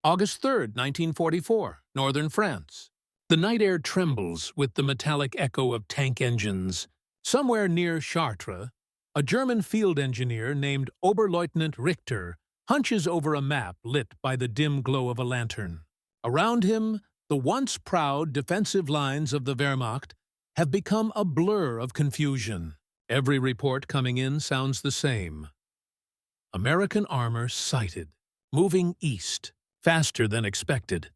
August 3rd, 1944, northern France. The night air trembles with the metallic echo of tank engines. Somewhere near Chartres, a German field engineer named Oberleutnant Richter hunches over a map lit by the dim glow of a lantern. Around him, the once proud defensive lines of the Wehrmacht have become a blur of confusion. Every report coming in sounds the same. American armor sighted, moving east, faster than expected.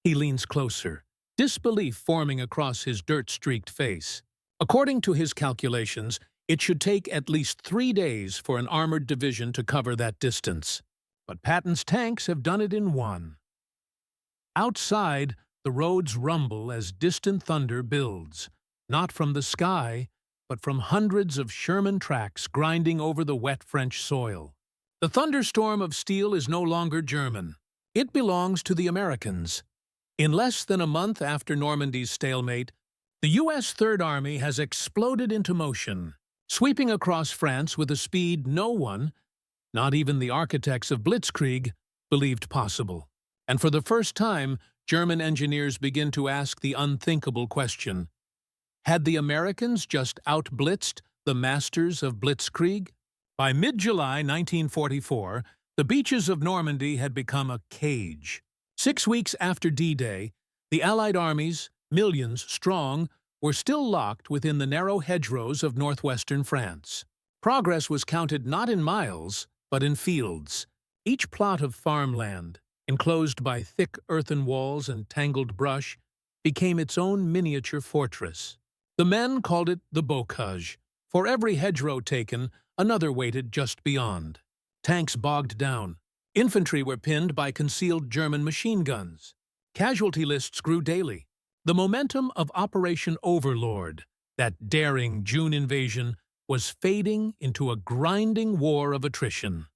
He leans closer, disbelief forming across his dirt-streaked face. According to his calculations, it should take at least 3 days for an armored division to cover that distance. But Patton's tanks have done it in 1. Outside, the roads rumble as distant thunder builds, not from the sky, but from hundreds of Sherman tracks grinding over the wet French soil. The thunderstorm of steel is no longer German. It belongs to the Americans. In less than a month after Normandy's stalemate, the U.S. Third Army has exploded into motion, sweeping across France with a speed no one, not even the architects of Blitzkrieg, believed possible. And for the first time, German engineers begin to ask the unthinkable question: had the Americans just out-blitzed the masters of Blitzkrieg? By mid-July 1944, the beaches of Normandy had become a cage. 6 weeks after D-Day, the Allied armies, millions strong, were still locked within the narrow hedgerows of northwestern France. Progress was counted not in miles, but in fields. Each plot of farmland, enclosed by thick earthen walls and tangled brush, became its own miniature fortress. The men called it the bocage. For every hedgerow taken, another waited just beyond. Tanks bogged down. Infantry were pinned by concealed German machine guns. Casualty lists grew daily. The momentum of Operation Overlord, that daring June invasion, was fading into a grinding war of attrition.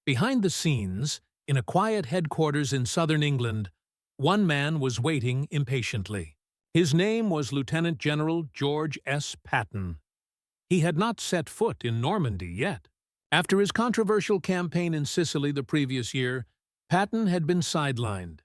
Behind the scenes, in a quiet headquarters in southern England, one man was waiting impatiently. His name was Lieutenant General George S. Patton. He had not set foot in Normandy yet. After his controversial campaign in Sicily the previous year, Patton had been sidelined,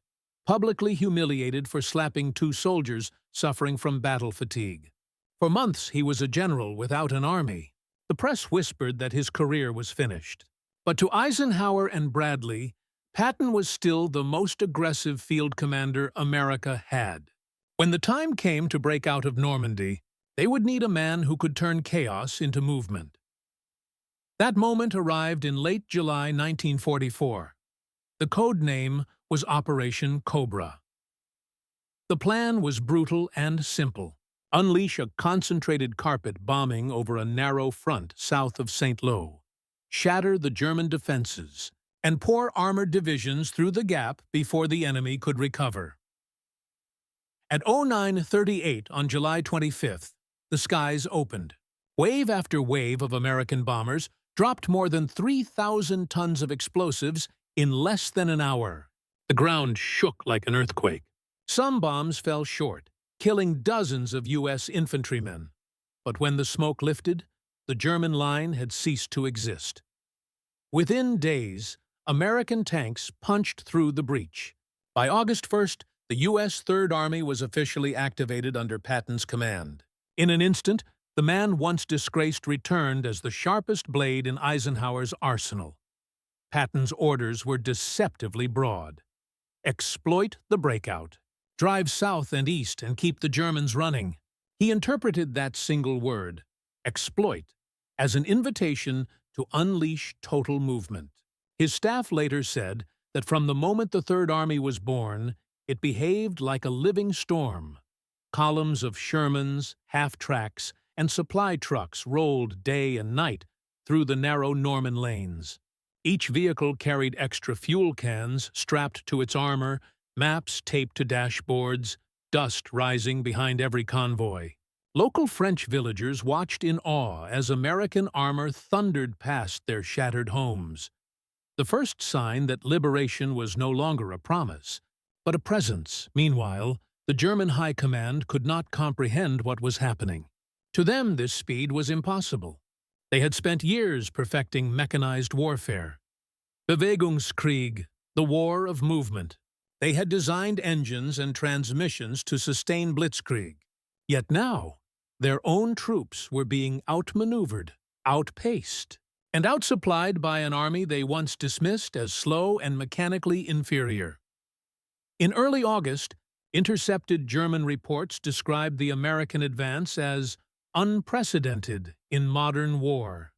publicly humiliated for slapping 2 soldiers suffering from battle fatigue. For months he was a general without an army. The press whispered that his career was finished. But to Eisenhower and Bradley, Patton was still the most aggressive field commander America had. When the time came to break out of Normandy, they would need a man who could turn chaos into movement. That moment arrived in late July 1944. The code name was Operation Cobra. The plan was brutal and simple. Unleash a concentrated carpet bombing over a narrow front south of St. Lo, shatter the German defenses, and pour armored divisions through the gap before the enemy could recover. At 09:38 on July 25th, the skies opened. Wave after wave of American bombers dropped more than 3,000 tons of explosives in less than an hour. The ground shook like an earthquake. Some bombs fell short, killing dozens of U.S. infantrymen. But when the smoke lifted, the German line had ceased to exist. Within days, American tanks punched through the breach. By August 1st, the U.S. Third Army was officially activated under Patton's command. In an instant, the man once disgraced returned as the sharpest blade in Eisenhower's arsenal. Patton's orders were deceptively broad. Exploit the breakout. Drive south and east and keep the Germans running. He interpreted that single word, exploit, as an invitation to unleash total movement. His staff later said that from the moment the Third Army was born, it behaved like a living storm. Columns of Shermans, half-tracks, and supply trucks rolled day and night through the narrow Norman lanes. Each vehicle carried extra fuel cans strapped to its armor, maps taped to dashboards, dust rising behind every convoy. Local French villagers watched in awe as American armor thundered past their shattered homes. The first sign that liberation was no longer a promise, but a presence. Meanwhile, the German High Command could not comprehend what was happening. To them, this speed was impossible. They had spent years perfecting mechanized warfare. Bewegungskrieg, the war of movement. They had designed engines and transmissions to sustain Blitzkrieg. Yet now, their own troops were being outmaneuvered, outpaced, and outsupplied by an army they once dismissed as slow and mechanically inferior. In early August, intercepted German reports described the American advance as unprecedented in modern war.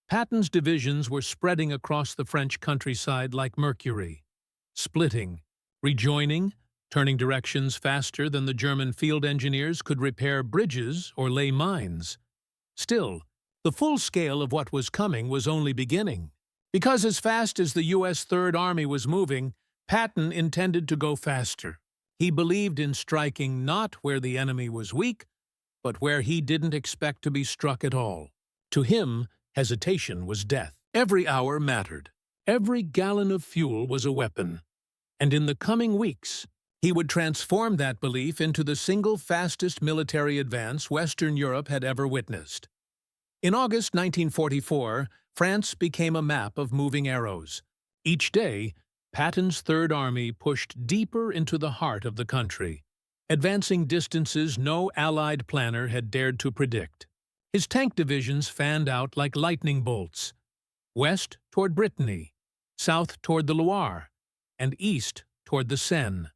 Patton's divisions were spreading across the French countryside like mercury, splitting, rejoining, turning directions faster than the German field engineers could repair bridges or lay mines. Still, the full scale of what was coming was only beginning. Because as fast as the U.S. Third Army was moving, Patton intended to go faster. He believed in striking not where the enemy was weak, but where he didn't expect to be struck at all. To him, hesitation was death. Every hour mattered. Every gallon of fuel was a weapon. And in the coming weeks, he would transform that belief into the single fastest military advance Western Europe had ever witnessed. In August 1944, France became a map of moving arrows. Each day, Patton's Third Army pushed deeper into the heart of the country, advancing distances no Allied planner had dared to predict. His tank divisions fanned out like lightning bolts, west toward Brittany, south toward the Loire, and east toward the Seine.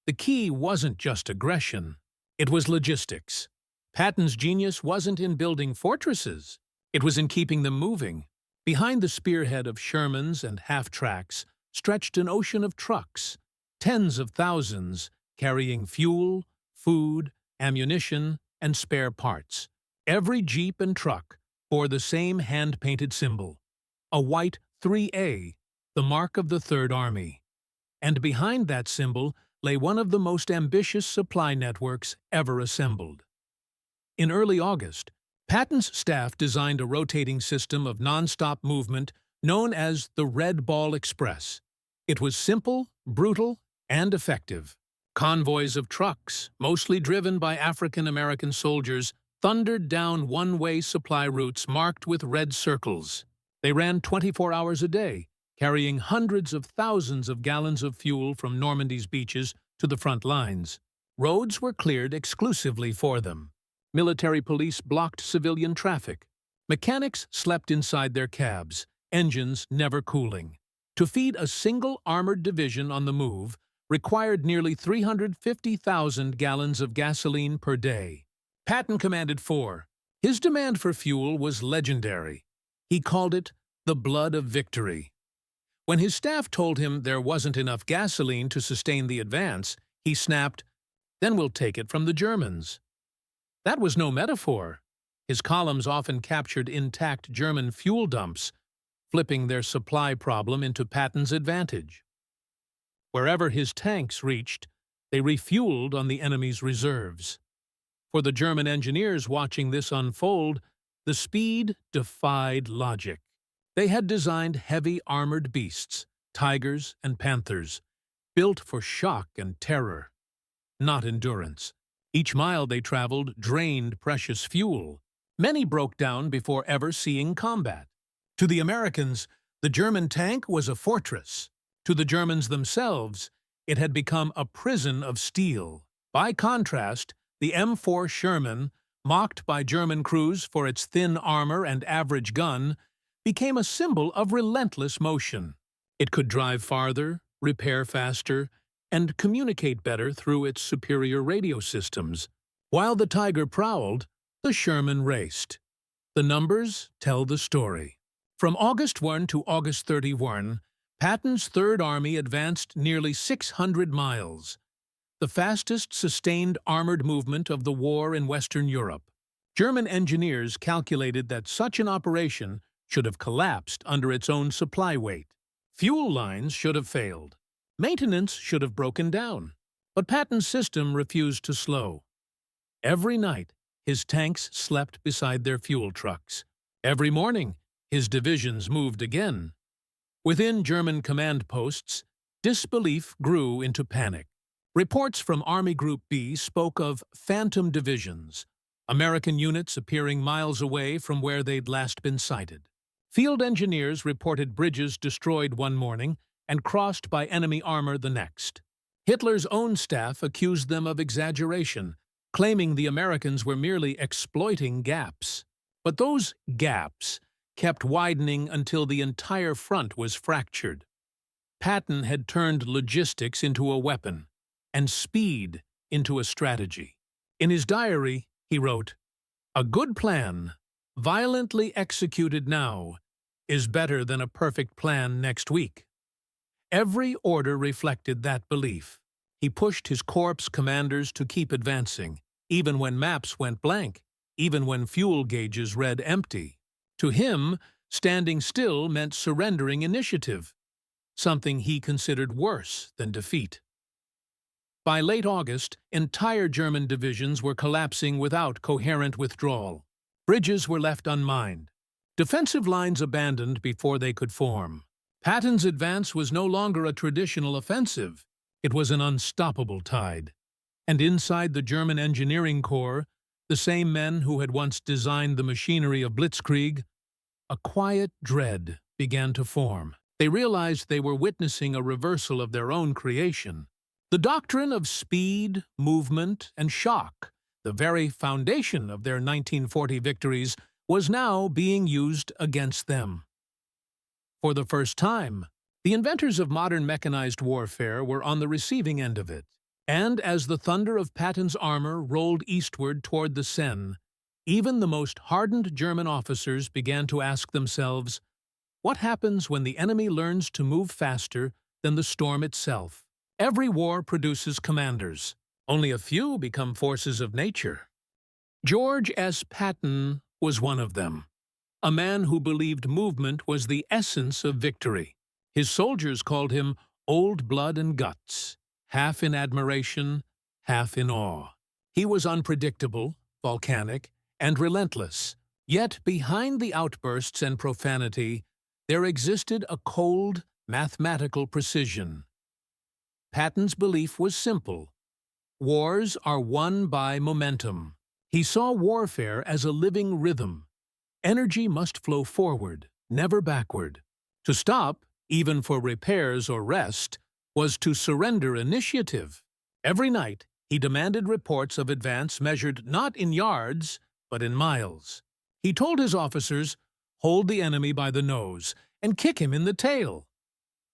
The key wasn't just aggression, it was logistics. Patton's genius wasn't in building fortresses, it was in keeping them moving. Behind the spearhead of Shermans and half-tracks stretched an ocean of trucks, tens of thousands, carrying fuel, food, ammunition, and spare parts. Every jeep and truck bore the same hand-painted symbol, a white 3A, the mark of the Third Army. And behind that symbol lay one of the most ambitious supply networks ever assembled. In early August, Patton's staff designed a rotating system of non-stop movement known as the Red Ball Express. It was simple, brutal, and effective. Convoys of trucks, mostly driven by African-American soldiers, thundered down one-way supply routes marked with red circles. They ran 24 hours a day, carrying hundreds of thousands of gallons of fuel from Normandy's beaches to the front lines. Roads were cleared exclusively for them. Military police blocked civilian traffic. Mechanics slept inside their cabs, engines never cooling. To feed a single armored division on the move required nearly 350,000 gallons of gasoline per day. Patton commanded 4. His demand for fuel was legendary. He called it the blood of victory. When his staff told him there wasn't enough gasoline to sustain the advance, he snapped, "Then we'll take it from the Germans." That was no metaphor. His columns often captured intact German fuel dumps, flipping their supply problem into Patton's advantage. Wherever his tanks reached, they refueled on the enemy's reserves. For the German engineers watching this unfold, the speed defied logic. They had designed heavy armored beasts, tigers and panthers, built for shock and terror, not endurance. Each mile they traveled drained precious fuel. Many broke down before ever seeing combat. To the Americans, the German tank was a fortress. To the Germans themselves, it had become a prison of steel. By contrast, the M4 Sherman, mocked by German crews for its thin armor and average gun, became a symbol of relentless motion. It could drive farther, repair faster, and communicate better through its superior radio systems. While the Tiger prowled, the Sherman raced. The numbers tell the story. From August 1 to August 31, Patton's Third Army advanced nearly 600 miles, the fastest sustained armored movement of the war in Western Europe. German engineers calculated that such an operation should have collapsed under its own supply weight. Fuel lines should have failed. Maintenance should have broken down. But Patton's system refused to slow. Every night, his tanks slept beside their fuel trucks. Every morning, his divisions moved again. Within German command posts, disbelief grew into panic. Reports from Army Group B spoke of phantom divisions, American units appearing miles away from where they'd last been sighted. Field engineers reported bridges destroyed one morning and crossed by enemy armor the next. Hitler's own staff accused them of exaggeration, claiming the Americans were merely exploiting gaps. But those gaps kept widening until the entire front was fractured. Patton had turned logistics into a weapon, and speed into a strategy. In his diary, he wrote, "A good plan, violently executed now, is better than a perfect plan next week." Every order reflected that belief. He pushed his corps commanders to keep advancing, even when maps went blank, even when fuel gauges read empty. To him, standing still meant surrendering initiative, something he considered worse than defeat. By late August, entire German divisions were collapsing without coherent withdrawal. Bridges were left unmined, defensive lines abandoned before they could form. Patton's advance was no longer a traditional offensive. It was an unstoppable tide. And inside the German engineering corps, the same men who had once designed the machinery of Blitzkrieg, a quiet dread began to form. They realized they were witnessing a reversal of their own creation. The doctrine of speed, movement, and shock, the very foundation of their 1940 victories, was now being used against them. For the first time, the inventors of modern mechanized warfare were on the receiving end of it. And as the thunder of Patton's armor rolled eastward toward the Seine, even the most hardened German officers began to ask themselves, what happens when the enemy learns to move faster than the storm itself? Every war produces commanders. Only a few become forces of nature. George S. Patton was one of them, a man who believed movement was the essence of victory. His soldiers called him Old Blood and Guts, half in admiration, half in awe. He was unpredictable, volcanic, and relentless. Yet behind the outbursts and profanity, there existed a cold, mathematical precision. Patton's belief was simple. Wars are won by momentum. He saw warfare as a living rhythm. Energy must flow forward, never backward. To stop, even for repairs or rest, was to surrender initiative. Every night, he demanded reports of advance measured not in yards, but in miles. He told his officers, hold the enemy by the nose and kick him in the tail.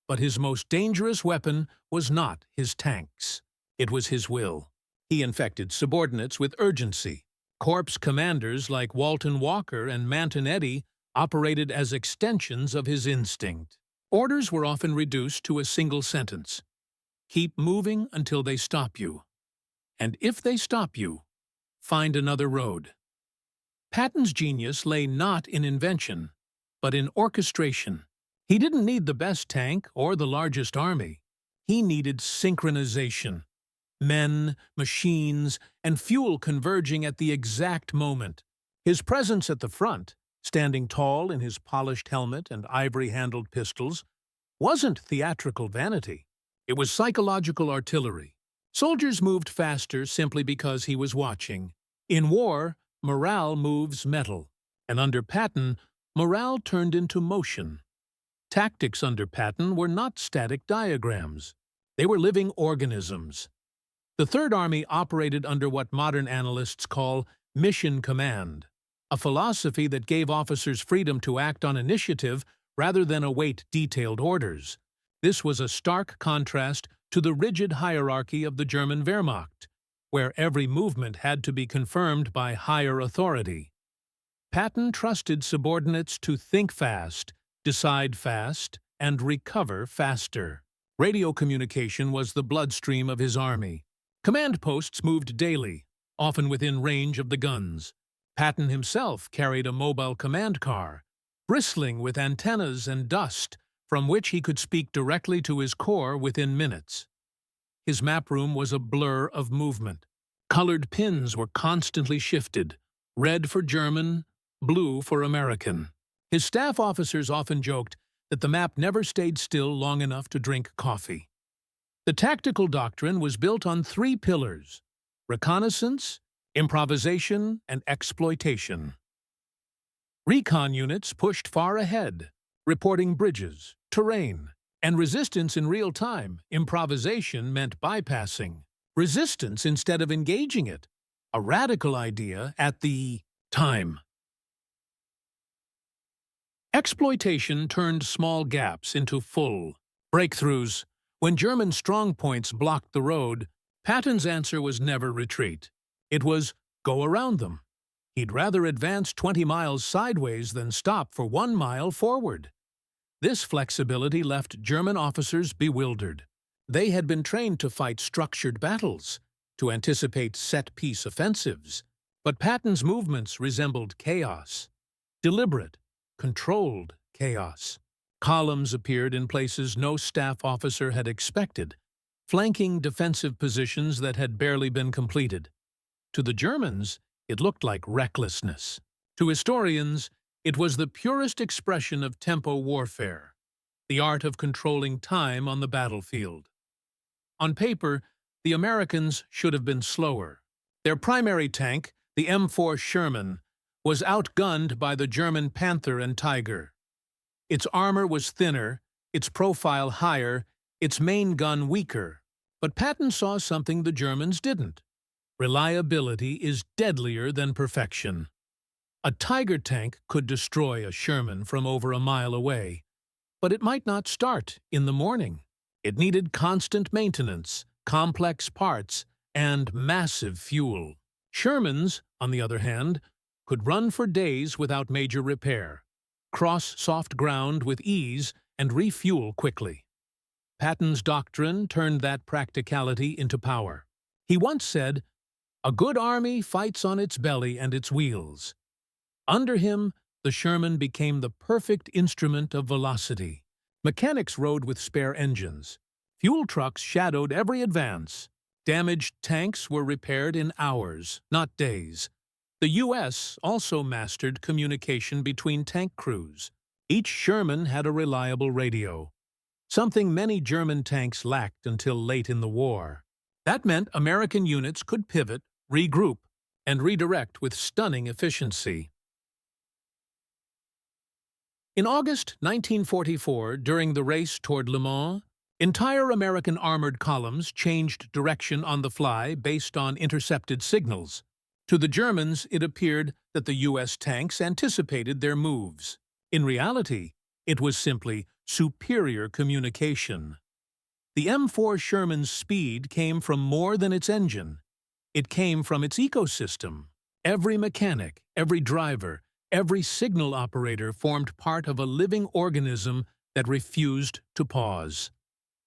But his most dangerous weapon was not his tanks. It was his will. He infected subordinates with urgency. Corps commanders like Walton Walker and Manton Eddy operated as extensions of his instinct. Orders were often reduced to a single sentence. Keep moving until they stop you. And if they stop you, find another road. Patton's genius lay not in invention, but in orchestration. He didn't need the best tank or the largest army. He needed synchronization. Men, machines, and fuel converging at the exact moment. His presence at the front, standing tall in his polished helmet and ivory-handled pistols, wasn't theatrical vanity. It was psychological artillery. Soldiers moved faster simply because he was watching. In war, morale moves metal, and under Patton, morale turned into motion. Tactics under Patton were not static diagrams. They were living organisms. The Third Army operated under what modern analysts call mission command, a philosophy that gave officers freedom to act on initiative rather than await detailed orders. This was a stark contrast to the rigid hierarchy of the German Wehrmacht, where every movement had to be confirmed by higher authority. Patton trusted subordinates to think fast, decide fast, and recover faster. Radio communication was the bloodstream of his army. Command posts moved daily, often within range of the guns. Patton himself carried a mobile command car, bristling with antennas and dust, from which he could speak directly to his corps within minutes. His map room was a blur of movement. Colored pins were constantly shifted, red for German, blue for American. His staff officers often joked that the map never stayed still long enough to drink coffee. The tactical doctrine was built on three pillars: reconnaissance, improvisation, and exploitation. Recon units pushed far ahead, reporting bridges, terrain, And resistance in real time, improvisation meant bypassing. Resistance instead of engaging it. A radical idea at the time. Exploitation turned small gaps into full breakthroughs. When German strongpoints blocked the road, Patton's answer was never retreat. It was go around them. He'd rather advance 20 miles sideways than stop for 1 mile forward. This flexibility left German officers bewildered. They had been trained to fight structured battles, to anticipate set-piece offensives, but Patton's movements resembled chaos. Deliberate, controlled chaos. Columns appeared in places no staff officer had expected, flanking defensive positions that had barely been completed. To the Germans, it looked like recklessness. To historians, it was the purest expression of tempo warfare, the art of controlling time on the battlefield. On paper, the Americans should have been slower. Their primary tank, the M4 Sherman, was outgunned by the German Panther and Tiger. Its armor was thinner, its profile higher, its main gun weaker. But Patton saw something the Germans didn't. Reliability is deadlier than perfection. A Tiger tank could destroy a Sherman from over a mile away, but it might not start in the morning. It needed constant maintenance, complex parts, and massive fuel. Shermans, on the other hand, could run for days without major repair, cross soft ground with ease, and refuel quickly. Patton's doctrine turned that practicality into power. He once said, "A good army fights on its belly and its wheels." Under him, the Sherman became the perfect instrument of velocity. Mechanics rode with spare engines. Fuel trucks shadowed every advance. Damaged tanks were repaired in hours, not days. The U.S. also mastered communication between tank crews. Each Sherman had a reliable radio, something many German tanks lacked until late in the war. That meant American units could pivot, regroup, and redirect with stunning efficiency. In August 1944, during the race toward Le Mans, entire American armored columns changed direction on the fly based on intercepted signals. To the Germans, it appeared that the U.S. tanks anticipated their moves. In reality, it was simply superior communication. The M4 Sherman's speed came from more than its engine. It came from its ecosystem. Every mechanic, every driver, every signal operator formed part of a living organism that refused to pause.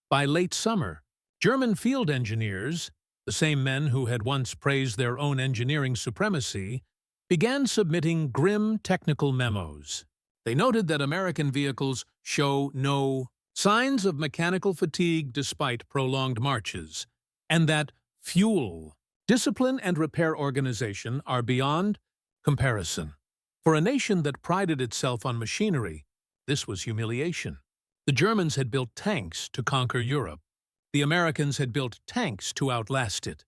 By late summer, German field engineers, the same men who had once praised their own engineering supremacy, began submitting grim technical memos. They noted that American vehicles show no signs of mechanical fatigue despite prolonged marches, and that fuel, discipline, and repair organization are beyond comparison. For a nation that prided itself on machinery, this was humiliation. The Germans had built tanks to conquer Europe. The Americans had built tanks to outlast it.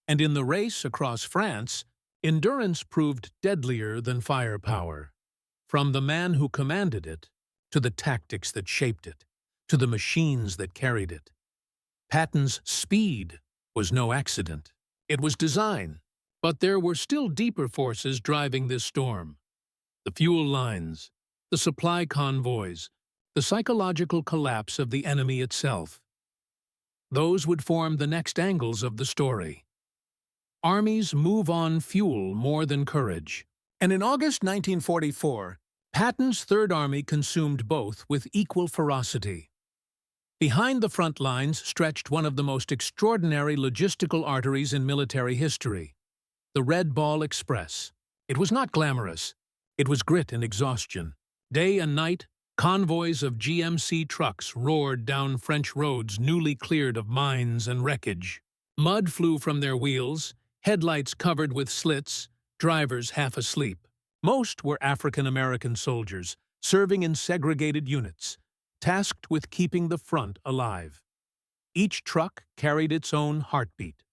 And in the race across France, endurance proved deadlier than firepower. From the man who commanded it, to the tactics that shaped it, to the machines that carried it. Patton's speed was no accident. It was design. But there were still deeper forces driving this storm. The fuel lines, the supply convoys, the psychological collapse of the enemy itself. Those would form the next angles of the story. Armies move on fuel more than courage. And in August 1944, Patton's Third Army consumed both with equal ferocity. Behind the front lines stretched one of the most extraordinary logistical arteries in military history, the Red Ball Express. It was not glamorous. It was grit and exhaustion. Day and night, convoys of GMC trucks roared down French roads newly cleared of mines and wreckage. Mud flew from their wheels, headlights covered with slits, drivers half asleep. Most were African-American soldiers, serving in segregated units, tasked with keeping the front alive. Each truck carried its own heartbeat.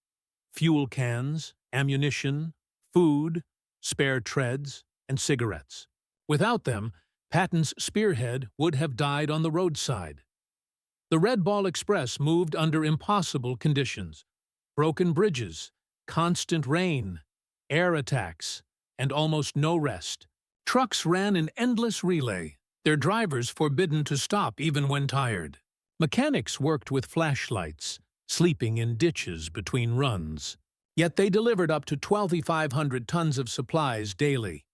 Fuel cans, ammunition, food, spare treads, and cigarettes. Without them, Patton's spearhead would have died on the roadside. The Red Ball Express moved under impossible conditions: broken bridges, constant rain, air attacks, and almost no rest. Trucks ran in endless relay, their drivers forbidden to stop even when tired. Mechanics worked with flashlights, sleeping in ditches between runs. Yet they delivered up to 2,500 tons of supplies daily,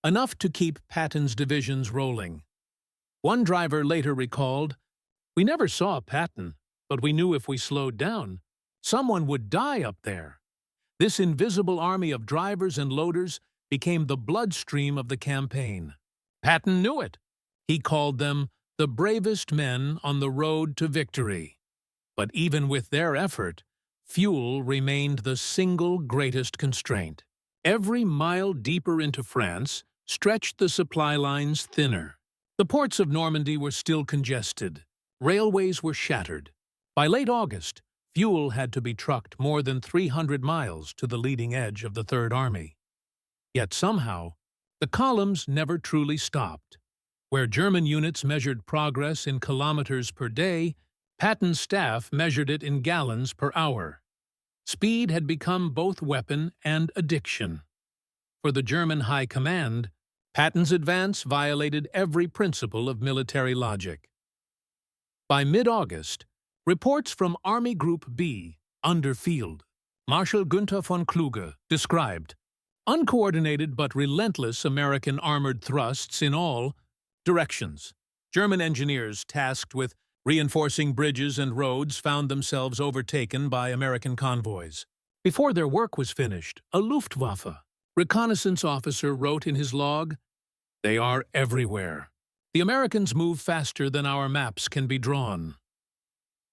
enough to keep Patton's divisions rolling. One driver later recalled, "We never saw Patton, but we knew if we slowed down, someone would die up there." This invisible army of drivers and loaders became the bloodstream of the campaign. Patton knew it. He called them the bravest men on the road to victory. But even with their effort, fuel remained the single greatest constraint. Every mile deeper into France stretched the supply lines thinner. The ports of Normandy were still congested. Railways were shattered. By late August, fuel had to be trucked more than 300 miles to the leading edge of the Third Army. Yet somehow, the columns never truly stopped. Where German units measured progress in kilometers per day, Patton's staff measured it in gallons per hour. Speed had become both weapon and addiction. For the German High Command, Patton's advance violated every principle of military logic. By mid-August, reports from Army Group B, under Field Marshal Günther von Kluge, described uncoordinated but relentless American armored thrusts in all directions. German engineers tasked with reinforcing bridges and roads found themselves overtaken by American convoys. Before their work was finished, a Luftwaffe reconnaissance officer wrote in his log, "They are everywhere. The Americans move faster than our maps can be drawn."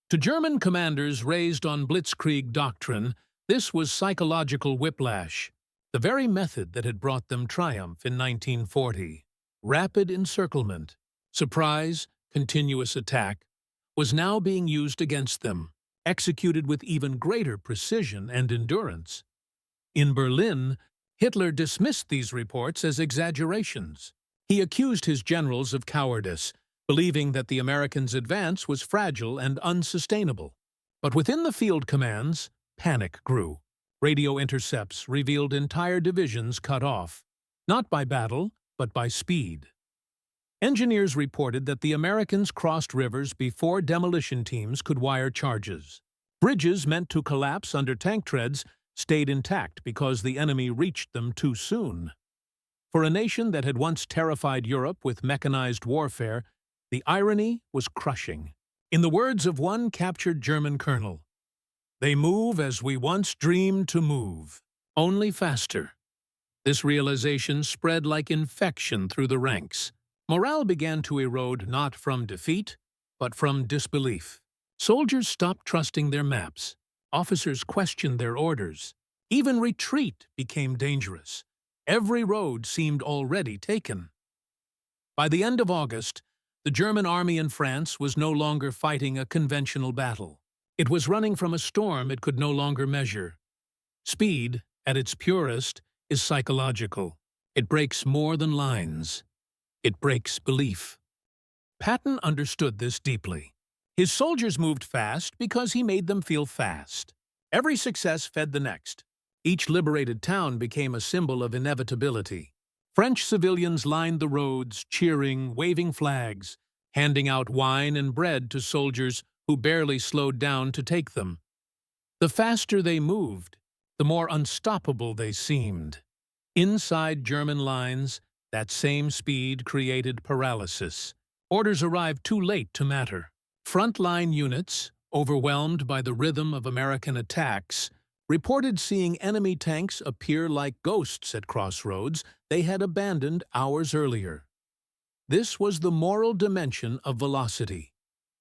To German commanders raised on Blitzkrieg doctrine, this was psychological whiplash, the very method that had brought them triumph in 1940. Rapid encirclement, surprise, continuous attack, was now being used against them, executed with even greater precision and endurance. In Berlin, Hitler dismissed these reports as exaggerations. He accused his generals of cowardice, believing that the Americans' advance was fragile and unsustainable. But within the field commands, panic grew. Radio intercepts revealed entire divisions cut off, not by battle, but by speed. Engineers reported that the Americans crossed rivers before demolition teams could wire charges. Bridges meant to collapse under tank treads stayed intact because the enemy reached them too soon. For a nation that had once terrified Europe with mechanized warfare, the irony was crushing. In the words of one captured German colonel, "They move as we once dreamed to move, only faster." This realization spread like infection through the ranks. Morale began to erode not from defeat, but from disbelief. Soldiers stopped trusting their maps. Officers questioned their orders. Even retreat became dangerous. Every road seemed already taken. By the end of August, the German army in France was no longer fighting a conventional battle. It was running from a storm it could no longer measure. Speed, at its purest, is psychological. It breaks more than lines. It breaks belief. Patton understood this deeply. His soldiers moved fast because he made them feel fast. Every success fed the next. Each liberated town became a symbol of inevitability. French civilians lined the roads, cheering, waving flags, handing out wine and bread to soldiers who barely slowed down to take them. The faster they moved, the more unstoppable they seemed. Inside German lines, that same speed created paralysis. Orders arrived too late to matter. Frontline units, overwhelmed by the rhythm of American attacks, reported seeing enemy tanks appear like ghosts at crossroads they had abandoned hours earlier. This was the moral dimension of velocity,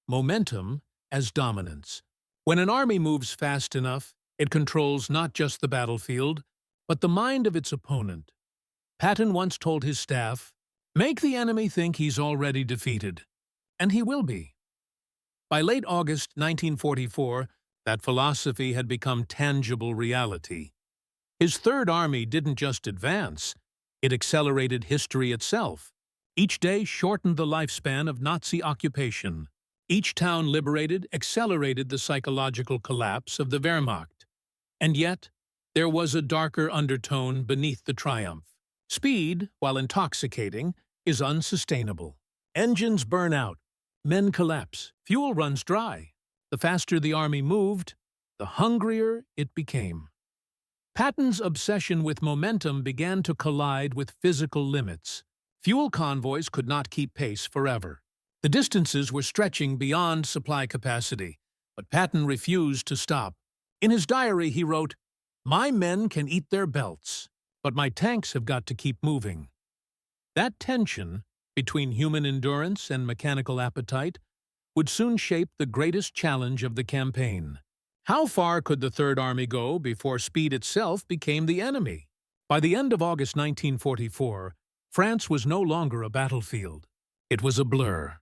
momentum as dominance. When an army moves fast enough, it controls not just the battlefield, but the mind of its opponent. Patton once told his staff, "Make the enemy think he's already defeated, and he will be." By late August 1944, that philosophy had become tangible reality. His Third Army didn't just advance, it accelerated history itself. Each day shortened the lifespan of Nazi occupation. Each town liberated accelerated the psychological collapse of the Wehrmacht. And yet, there was a darker undertone beneath the triumph. Speed, while intoxicating, is unsustainable. Engines burn out, men collapse, fuel runs dry. The faster the army moved, the hungrier it became. Patton's obsession with momentum began to collide with physical limits. Fuel convoys could not keep pace forever. The distances were stretching beyond supply capacity, but Patton refused to stop. In his diary, he wrote, "My men can eat their belts, but my tanks have got to keep moving." That tension between human endurance and mechanical appetite would soon shape the greatest challenge of the campaign. How far could the Third Army go before speed itself became the enemy? By the end of August 1944, France was no longer a battlefield. It was a blur.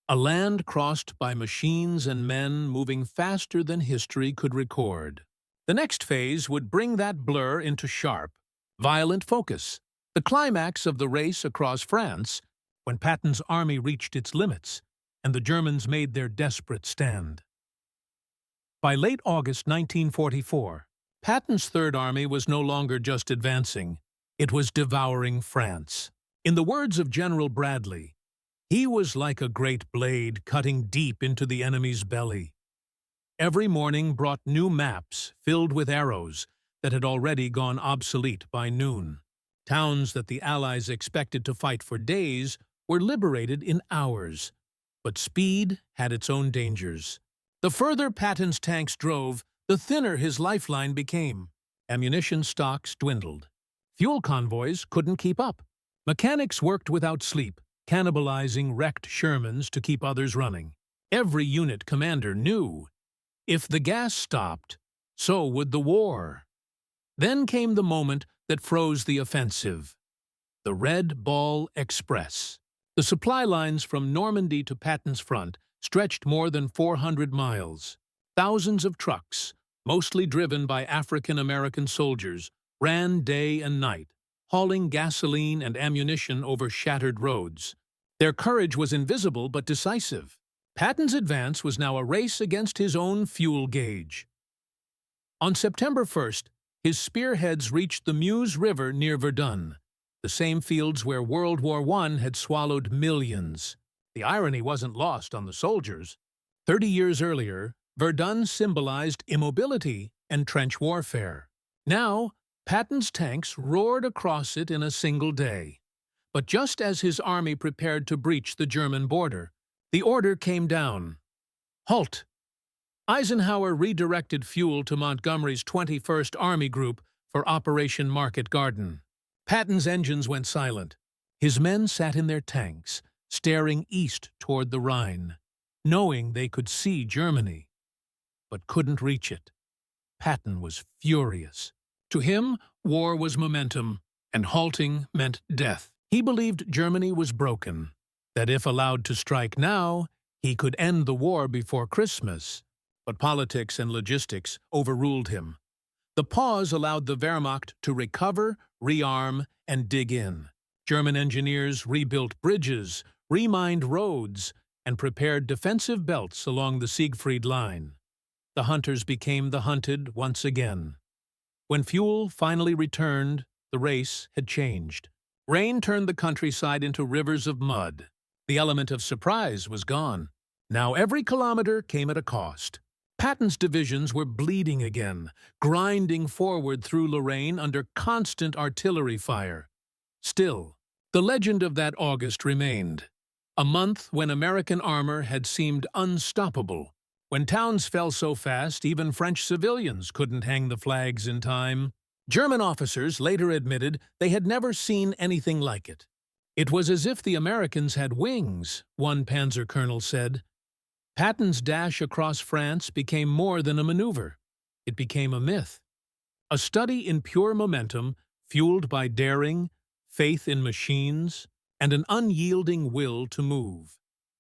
A land crossed by machines and men moving faster than history could record. The next phase would bring that blur into sharp, violent focus, the climax of the race across France, when Patton's army reached its limits and the Germans made their desperate stand. By late August 1944, Patton's Third Army was no longer just advancing, it was devouring France. In the words of General Bradley, he was like a great blade cutting deep into the enemy's belly. Every morning brought new maps filled with arrows that had already gone obsolete by noon. Towns that the Allies expected to fight for days were liberated in hours. But speed had its own dangers. The further Patton's tanks drove, the thinner his lifeline became. Ammunition stocks dwindled. Fuel convoys couldn't keep up. Mechanics worked without sleep, cannibalizing wrecked Shermans to keep others running. Every unit commander knew, if the gas stopped, so would the war. Then came the moment that froze the offensive. The Red Ball Express. The supply lines from Normandy to Patton's front stretched more than 400 miles. Thousands of trucks, mostly driven by African-American soldiers, ran day and night, hauling gasoline and ammunition over shattered roads. Their courage was invisible but decisive. Patton's advance was now a race against his own fuel gauge. On September 1st, his spearheads reached the Meuse River near Verdun, the same fields where World War I had swallowed millions. The irony wasn't lost on the soldiers. 30 years earlier, Verdun symbolized immobility and trench warfare. Now, Patton's tanks roared across it in a single day. But just as his army prepared to breach the German border, the order came down. Halt! Eisenhower redirected fuel to Montgomery's 21st Army Group for Operation Market Garden. Patton's engines went silent. His men sat in their tanks, staring east toward the Rhine, knowing they could see Germany, but couldn't reach it. Patton was furious. To him, war was momentum, and halting meant death. He believed Germany was broken, that if allowed to strike now, he could end the war before Christmas. But politics and logistics overruled him. The pause allowed the Wehrmacht to recover, rearm, and dig in. German engineers rebuilt bridges, remined roads, and prepared defensive belts along the Siegfried Line. The hunters became the hunted once again. When fuel finally returned, the race had changed. Rain turned the countryside into rivers of mud. The element of surprise was gone. Now every kilometer came at a cost. Patton's divisions were bleeding again, grinding forward through Lorraine under constant artillery fire. Still, the legend of that August remained. A month when American armor had seemed unstoppable. When towns fell so fast, even French civilians couldn't hang the flags in time. German officers later admitted they had never seen anything like it. It was as if the Americans had wings, one Panzer colonel said. Patton's dash across France became more than a maneuver. It became a myth. A study in pure momentum, fueled by daring, faith in machines, and an unyielding will to move.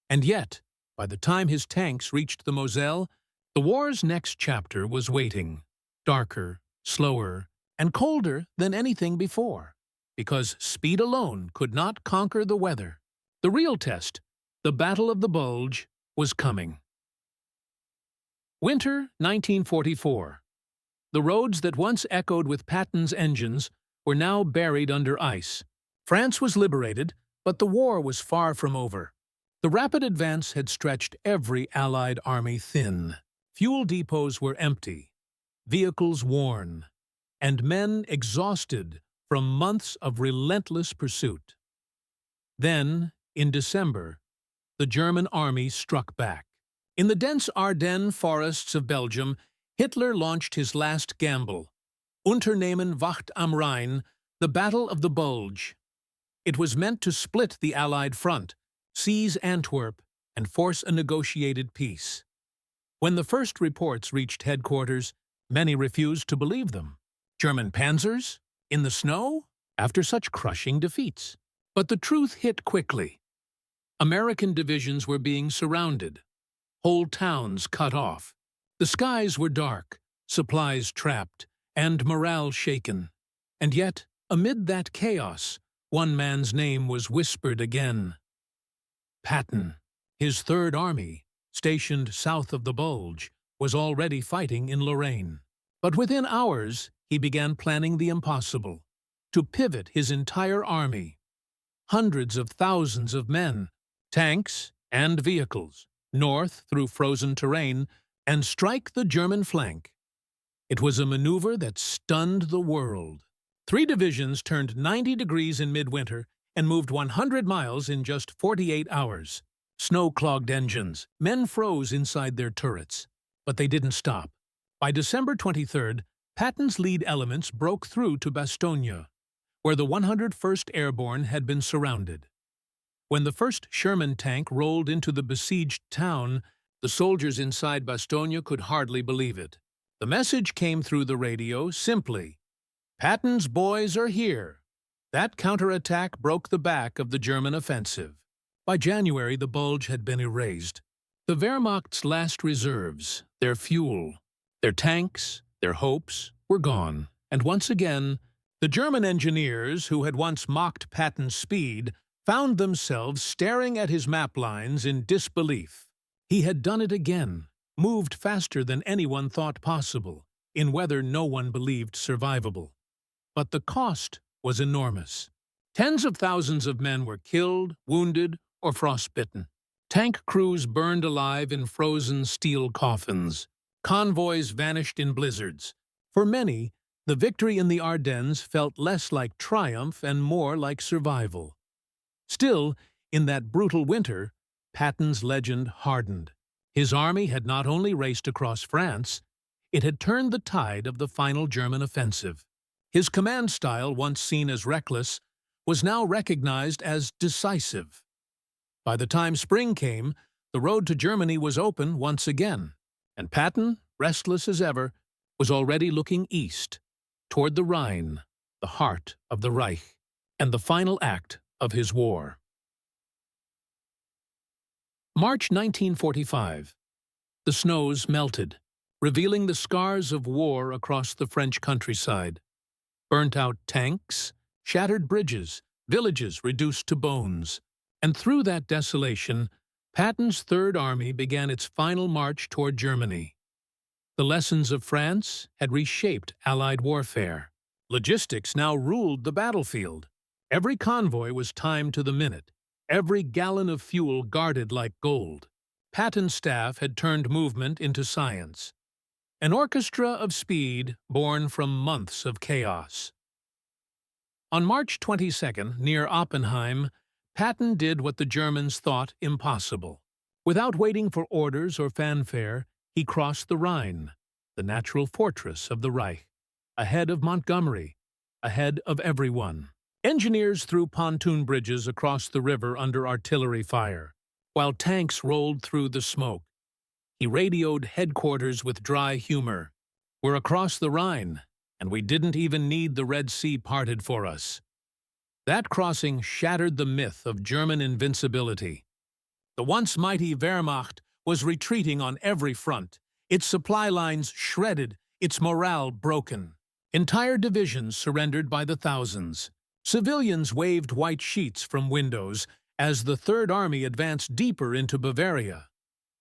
And yet, by the time his tanks reached the Moselle, the war's next chapter was waiting. Darker, slower, and colder than anything before. Because speed alone could not conquer the weather. The real test, the Battle of the Bulge, was coming. Winter 1944. The roads that once echoed with Patton's engines were now buried under ice. France was liberated, but the war was far from over. The rapid advance had stretched every Allied army thin. Fuel depots were empty, vehicles worn, and men exhausted from months of relentless pursuit. Then, in December, the German army struck back. In the dense Ardennes forests of Belgium, Hitler launched his last gamble, Unternehmen Wacht am Rhein, the Battle of the Bulge. It was meant to split the Allied front, seize Antwerp, and force a negotiated peace. When the first reports reached headquarters, many refused to believe them. German panzers? In the snow? After such crushing defeats. But the truth hit quickly. American divisions were being surrounded, whole towns cut off. The skies were dark, supplies trapped, and morale shaken. And yet, amid that chaos, one man's name was whispered again. Patton, his Third Army, stationed south of the Bulge, was already fighting in Lorraine. But within hours, he began planning the impossible, to pivot his entire army. Hundreds of thousands of men, tanks and vehicles, north through frozen terrain, and strike the German flank. It was a maneuver that stunned the world. 3 divisions turned 90 degrees in midwinter and moved 100 miles in just 48 hours. Snow-clogged engines, men froze inside their turrets. But they didn't stop. By December 23rd, Patton's lead elements broke through to Bastogne, where the 101st Airborne had been surrounded. When the first Sherman tank rolled into the besieged town, the soldiers inside Bastogne could hardly believe it. The message came through the radio simply, "Patton's boys are here." That counterattack broke the back of the German offensive. By January, the Bulge had been erased. The Wehrmacht's last reserves, their fuel, their tanks, their hopes, were gone. And once again, the German engineers, who had once mocked Patton's speed, found themselves staring at his map lines in disbelief. He had done it again, moved faster than anyone thought possible, in weather no one believed survivable. But the cost was enormous. Tens of thousands of men were killed, wounded, or frostbitten. Tank crews burned alive in frozen steel coffins. Convoys vanished in blizzards. For many, the victory in the Ardennes felt less like triumph and more like survival. Still, in that brutal winter, Patton's legend hardened. His army had not only raced across France, it had turned the tide of the final German offensive. His command style, once seen as reckless, was now recognized as decisive. By the time spring came, the road to Germany was open once again, and Patton, restless as ever, was already looking east, toward the Rhine, the heart of the Reich, and the final act of his war. March 1945. The snows melted, revealing the scars of war across the French countryside. Burnt-out tanks, shattered bridges, villages reduced to bones. And through that desolation, Patton's Third Army began its final march toward Germany. The lessons of France had reshaped Allied warfare. Logistics now ruled the battlefield. Every convoy was timed to the minute, every gallon of fuel guarded like gold. Patton's staff had turned movement into science. An orchestra of speed born from months of chaos. On March 22nd, near Oppenheim, Patton did what the Germans thought impossible. Without waiting for orders or fanfare, he crossed the Rhine, the natural fortress of the Reich, ahead of Montgomery, ahead of everyone. Engineers threw pontoon bridges across the river under artillery fire, while tanks rolled through the smoke. He radioed headquarters with dry humor. "We're across the Rhine, and we didn't even need the Red Sea parted for us." That crossing shattered the myth of German invincibility. The once mighty Wehrmacht was retreating on every front, its supply lines shredded, its morale broken. Entire divisions surrendered by the thousands. Civilians waved white sheets from windows as the Third Army advanced deeper into Bavaria.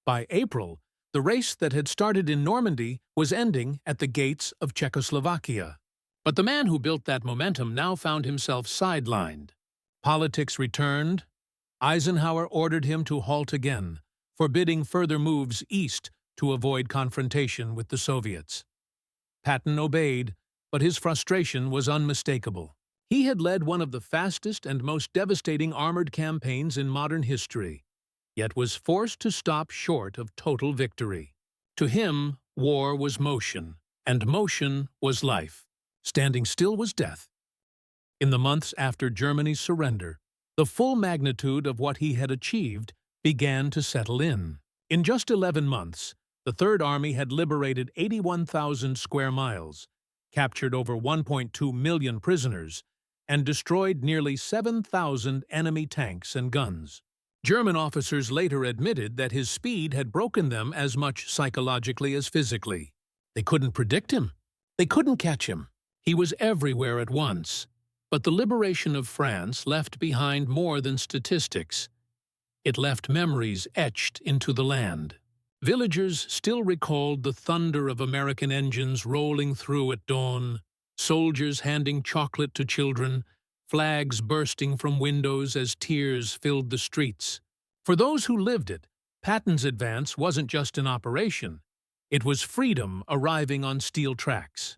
By April, the race that had started in Normandy was ending at the gates of Czechoslovakia. But the man who built that momentum now found himself sidelined. Politics returned. Eisenhower ordered him to halt again, forbidding further moves east to avoid confrontation with the Soviets. Patton obeyed, but his frustration was unmistakable. He had led one of the fastest and most devastating armored campaigns in modern history, yet was forced to stop short of total victory. To him, war was motion, and motion was life. Standing still was death. In the months after Germany's surrender, the full magnitude of what he had achieved began to settle in. In just 11 months, the Third Army had liberated 81,000 square miles, captured over 1.2 million prisoners, and destroyed nearly 7,000 enemy tanks and guns. German officers later admitted that his speed had broken them as much psychologically as physically. They couldn't predict him. They couldn't catch him. He was everywhere at once. But the liberation of France left behind more than statistics. It left memories etched into the land. Villagers still recalled the thunder of American engines rolling through at dawn, soldiers handing chocolate to children, flags bursting from windows as tears filled the streets. For those who lived it, Patton's advance wasn't just an operation. It was freedom arriving on steel tracks.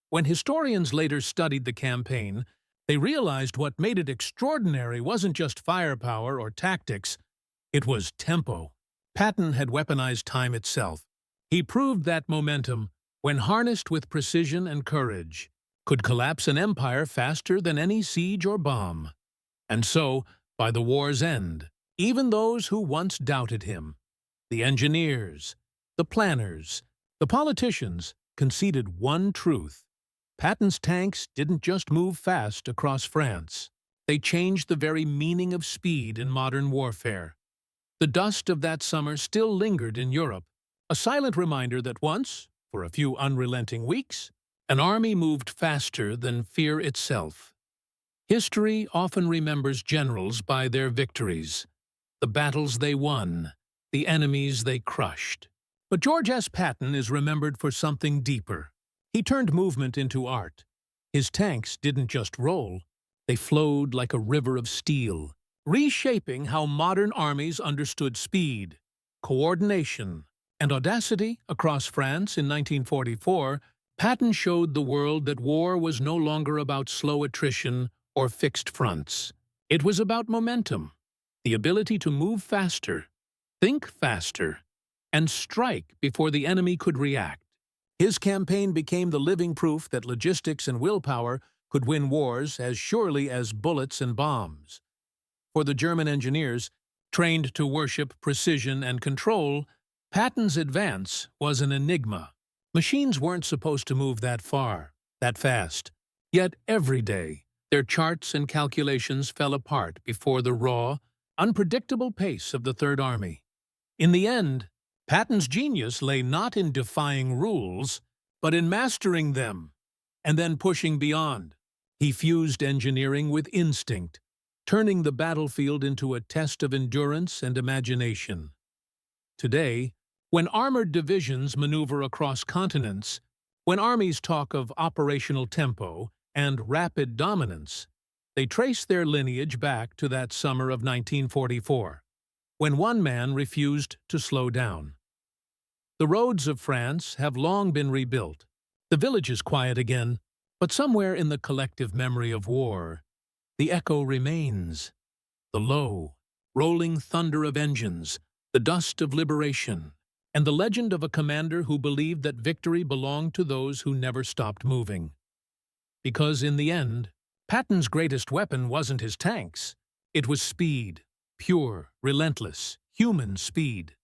When historians later studied the campaign, they realized what made it extraordinary wasn't just firepower or tactics, it was tempo. Patton had weaponized time itself. He proved that momentum, when harnessed with precision and courage, could collapse an empire faster than any siege or bomb. And so, by the war's end, even those who once doubted him, the engineers, the planners, the politicians, conceded one truth. Patton's tanks didn't just move fast across France. They changed the very meaning of speed in modern warfare. The dust of that summer still lingered in Europe, a silent reminder that once, for a few unrelenting weeks, an army moved faster than fear itself. History often remembers generals by their victories, the battles they won, the enemies they crushed. But George S. Patton is remembered for something deeper. He turned movement into art. His tanks didn't just roll, they flowed like a river of steel, reshaping how modern armies understood speed, coordination, and audacity. Across France in 1944, Patton showed the world that war was no longer about slow attrition or fixed fronts. It was about momentum, the ability to move faster, think faster, and strike before the enemy could react. His campaign became the living proof that logistics and willpower could win wars as surely as bullets and bombs. For the German engineers, trained to worship precision and control, Patton's advance was an enigma. Machines weren't supposed to move that far, that fast. Yet every day, their charts and calculations fell apart before the raw, unpredictable pace of the Third Army. In the end, Patton's genius lay not in defying rules, but in mastering them, and then pushing beyond. He fused engineering with instinct, turning the battlefield into a test of endurance and imagination. Today, when armored divisions maneuver across continents, when armies talk of operational tempo and rapid dominance, they trace their lineage back to that summer of 1944, when one man refused to slow down. The roads of France have long been rebuilt. The village is quiet again, but somewhere in the collective memory of war, the echo remains. The low, rolling thunder of engines, the dust of liberation, and the legend of a commander who believed that victory belonged to those who never stopped moving. Because in the end, Patton's greatest weapon wasn't his tanks. It was speed, pure, relentless, human speed.